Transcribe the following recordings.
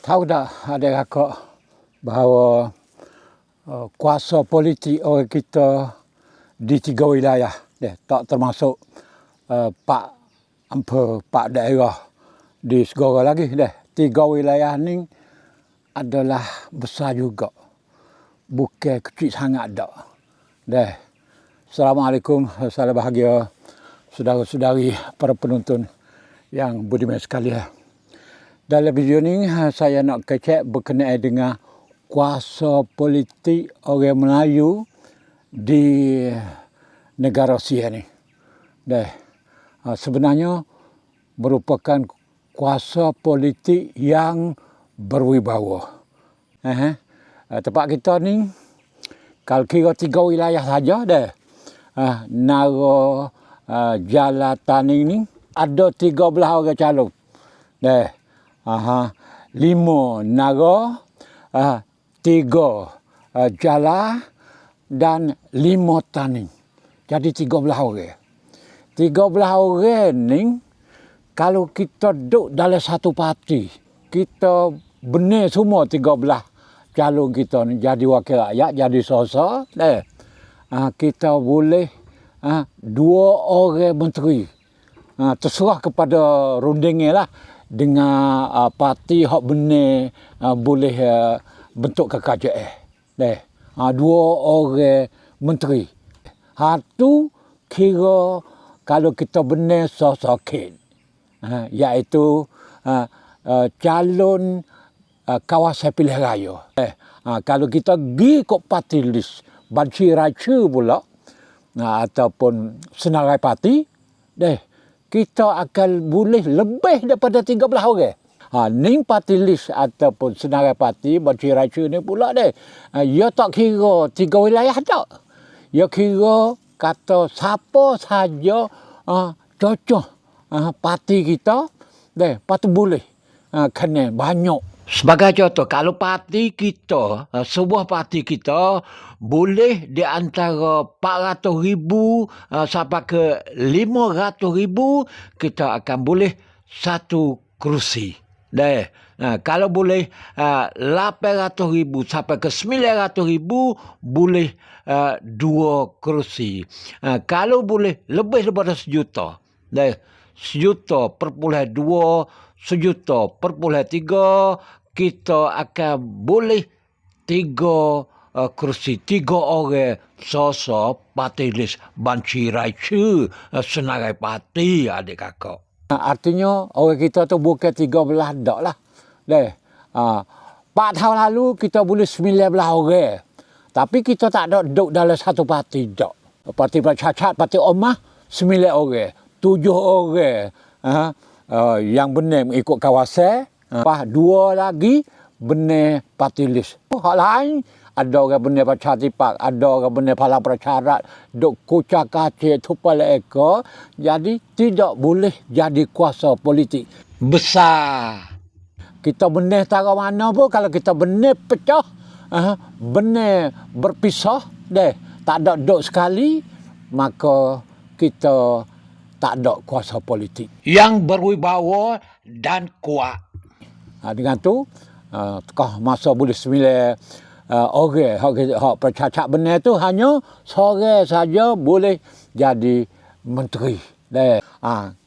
Tahu tak ada kakak bahawa kuasa politik orang kita di 3 wilayah, tak termasuk 4 daerah di segara lagi. 3 wilayah ni adalah besar juga, bukan kecil sangat dak. Assalamualaikum, salam bahagia saudara-saudari para penonton yang budiman sekalian. Dalam video ni saya nak kecek berkenaan dengan kuasa politik orang Melayu di negara Sia ni. Sebenarnya merupakan kuasa politik yang berwibawa. Tempat kita ni kalau kira 3 wilayah saja Nara Jalan ni ada 13 orang calon. 5 Nara, 3 Jala dan 5 Tani. Jadi 13 orang. 13 orang ni kalau kita duduk dalam satu parti, kita benar semua 13 calon kita ni jadi wakil rakyat, jadi sosok, kita boleh 2 orang menteri. Terserah kepada rundingnya lah, dengan parti hak benar boleh bentuk KKJS. 2 orang menteri. Satu kira kalau kita benar sosok iaitu calon kawasan pilihan raya. Kalau kita pergi ke parti list banci raya pula ataupun senarai parti, kita akan boleh lebih daripada 13 orang. Ni parti list ataupun senarai parti banci raya ni pula ia tak kira 3 wilayah tak. Ia kira kata siapa saja cocok parti kita, patut boleh kena banyak. Sebagai contoh, kalau parti kita, sebuah parti kita boleh di antara 400,000 sampai ke 500,000, kita akan boleh 1 kerusi. Kalau boleh 800,000 sampai ke 900,000, boleh 2 kerusi. Kalau boleh lebih daripada 1 juta, 1,2, 1,3, kita akan boleh 3 kerusi, 3 orang sosok parti list banci raya senarai parti, adik kakak. Artinya orang kita tu bukan 13 dak lah. 4 tahun lalu kita boleh 19 orang. Tapi kita tak ada duduk dalam satu parti dak. Parti Cacat, Parti Omah 9 orang, 7 orang yang benar mengikut kawasan, 2 lagi benar parti list. Hal lain ada orang benar Pacar Tipak, ada orang benar Palang Prasyarat, duk kucak kacik tupal ekor, jadi tidak boleh jadi kuasa politik besar. Kita benar tara mana pun, kalau kita benar pecah, benar berpisah, tak ada duduk sekali, maka kita tak ada kuasa politik yang berwibawa dan kuat. Dengan tu, masa boleh 9 orang hak percacat benar tu hanya seorang saja boleh jadi menteri.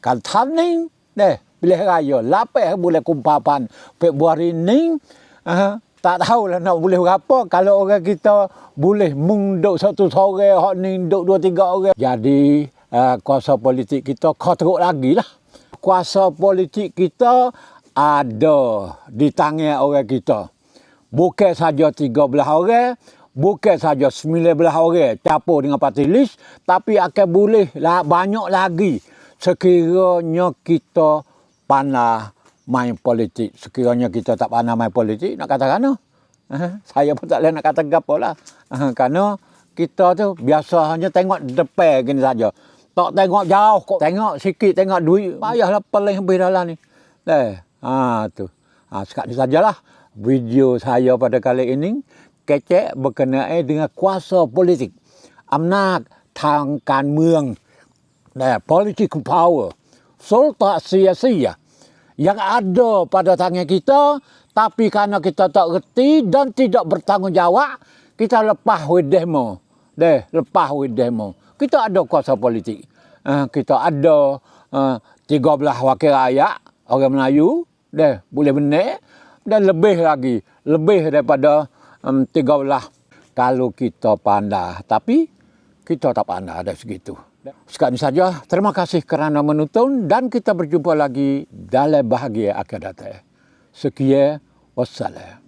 Kalau tahun ni, pilihan raya 8 bulan Kumpapan Februari ni, tak tahulah nak boleh berapa. Kalau orang kita boleh menduk 1 seorang, hak ni duk 2-3 orang. Jadi kuasa politik kita kau teruk lagi lah. Kuasa politik kita ada di tangan orang kita. Bukan saja 13 orang, bukan saja 19 orang campur dengan parti list, tapi akan boleh banyak lagi sekiranya kita pandai main politik. Sekiranya kita tak pandai main politik, nak kata kerana saya pun tak boleh nak kata apa lah. Kerana kita tu biasa hanya tengok depan gini saja. Tak tengok jauh kok. Tengok sikit, tengok duit. Payahlah paling habis dalam ni. Sekat ni sajalah video saya pada kali ini. Kecek berkenaan dengan kuasa politik. Amnat tang kan muang. Political power. Sultan sia-sia yang ada pada tangan kita Tapi karena kita tak reti dan tidak bertanggungjawab, kita lepas demo. Lepas demo. Kita ada kuasa politik. Kita ada 13 wakil rakyat, orang Melayu. Boleh benar. Dan lebih lagi. Lebih daripada 13. Kalau kita pandai. Tapi kita tak pandai ada segitu. Sekian saja. Terima kasih kerana menonton. Dan kita berjumpa lagi dalam bahagia akan datang. Sekian, wassalam.